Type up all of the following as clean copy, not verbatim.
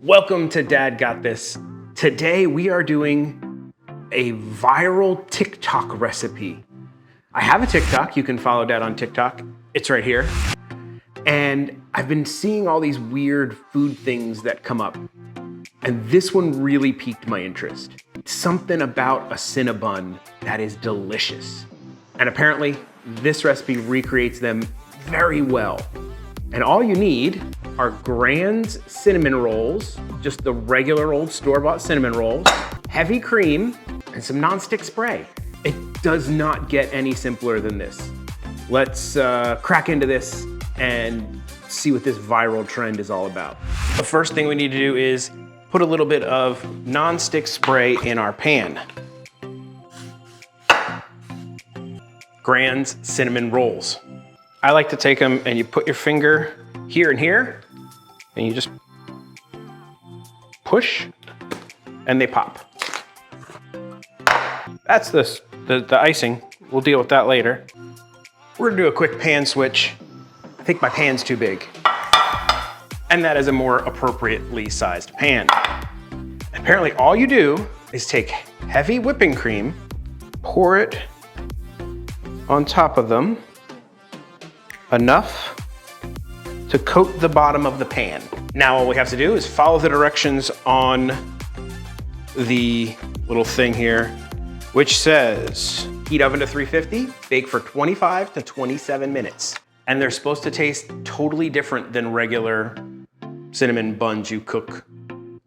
Welcome to Dad Got This. Today we are doing a viral TikTok recipe. I have a TikTok, you can follow Dad on TikTok. It's right here. And I've been seeing all these weird food things that come up. And this one really piqued my interest. It's something about a Cinnabon that is delicious. And apparently this recipe recreates them very well. And all you need are Grand's cinnamon rolls, just the regular old store-bought cinnamon rolls, heavy cream, and some nonstick spray. It does not get any simpler than this. Let's crack into this and see what this viral trend is all about. The first thing we need to do is put a little bit of nonstick spray in our pan. Grand's cinnamon rolls. I like to take them and you put your finger here and here, and you just push and they pop. That's the icing. We'll deal with that later. We're gonna do a quick pan switch. I think my pan's too big. And that is a more appropriately sized pan. Apparently all you do is take heavy whipping cream, pour it on top of them, enough to coat the bottom of the pan. Now all we have to do is follow the directions on the little thing here, which says heat oven to 350, bake for 25 to 27 minutes. And they're supposed to taste totally different than regular cinnamon buns you cook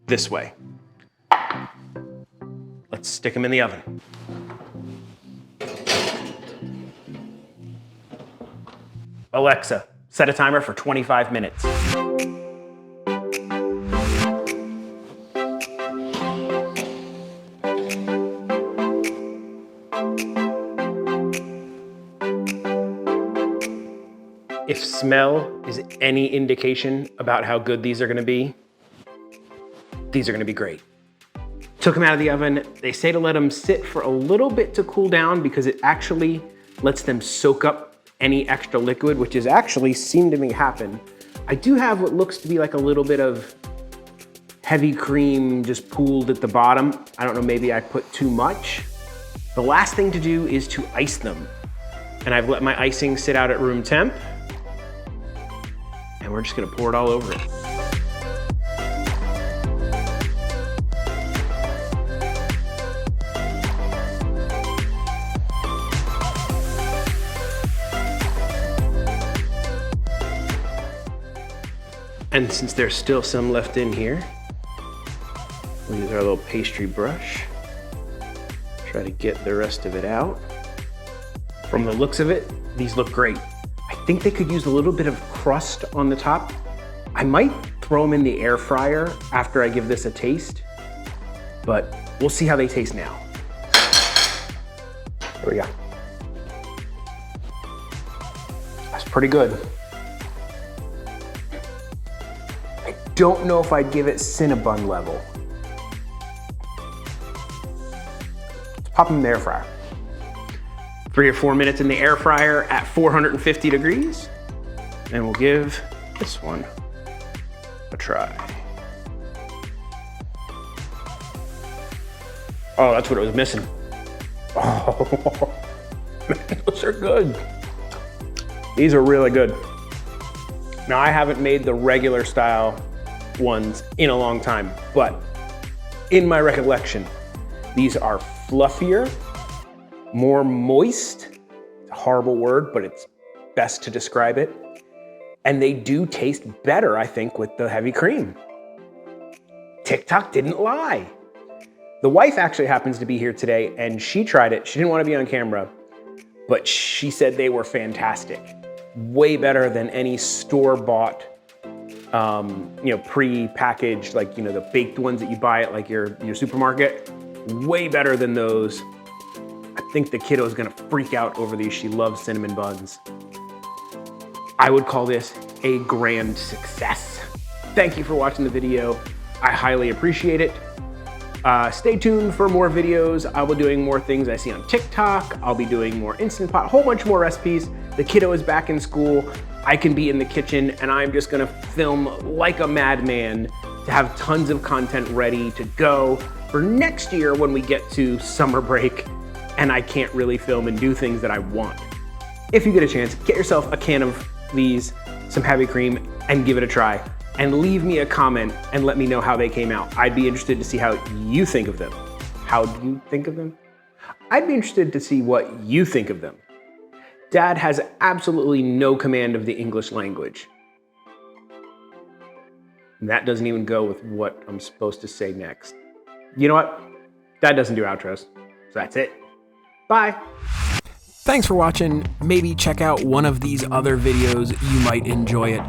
this way. Let's stick them in the oven. Alexa, set a timer for 25 minutes. If smell is any indication about how good these are gonna be, these are gonna be great. Took them out of the oven. They say to let them sit for a little bit to cool down because it actually lets them soak up any extra liquid, which has actually seemed to me happen. I do have what looks to be like a little bit of heavy cream just pooled at the bottom. I don't know, maybe I put too much. The last thing to do is to ice them. And I've let my icing sit out at room temp. And we're just gonna pour it all over it. And since there's still some left in here, we'll use our little pastry brush. Try to get the rest of it out. From the looks of it, these look great. I think they could use a little bit of crust on the top. I might throw them in the air fryer after I give this a taste, but we'll see how they taste now. There we go. That's pretty good. Don't know if I'd give it Cinnabon level. Let's pop them in the air fryer. 3 or 4 minutes in the air fryer at 450 degrees. And we'll give this one a try. Oh, that's what it was missing. Oh, man, those are good. These are really good. Now I haven't made the regular style ones in a long time, but in my recollection, these are fluffier, more moist. It's a horrible word, but it's best to describe it. And they do taste better, I think, with the heavy cream. TikTok didn't lie. The wife actually happens to be here today and she tried it. She didn't want to be on camera, but she said they were fantastic. Way better than any store-bought pre-packaged, like, the baked ones that you buy at like your supermarket. Way better than those. I think the kiddo is gonna freak out over these. She loves cinnamon buns. I would call this a grand success. Thank you for watching the video. I highly appreciate it. Stay tuned for more videos. I'll be doing more things I see on TikTok. I'll be doing more Instant Pot, a whole bunch more recipes. The kiddo is back in school. I can be in the kitchen and I'm just gonna film like a madman to have tons of content ready to go for next year when we get to summer break and I can't really film and do things that I want. If you get a chance, get yourself a can of these, some heavy cream, and give it a try. And leave me a comment and let me know how they came out. I'd be interested to see how you think of them. How do you think of them? I'd be interested to see what you think of them. Dad has absolutely no command of the English language. And that doesn't even go with what I'm supposed to say next. You know what? Dad doesn't do outros, so that's it. Bye. Thanks for watching. Maybe check out one of these other videos. You might enjoy it.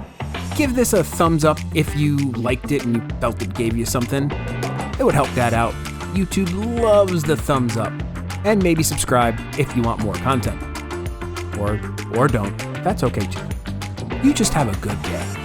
Give this a thumbs up if you liked it and you felt it gave you something. It would help Dad out. YouTube loves the thumbs up. And maybe subscribe if you want more content. Or don't. That's okay too. You just have a good day.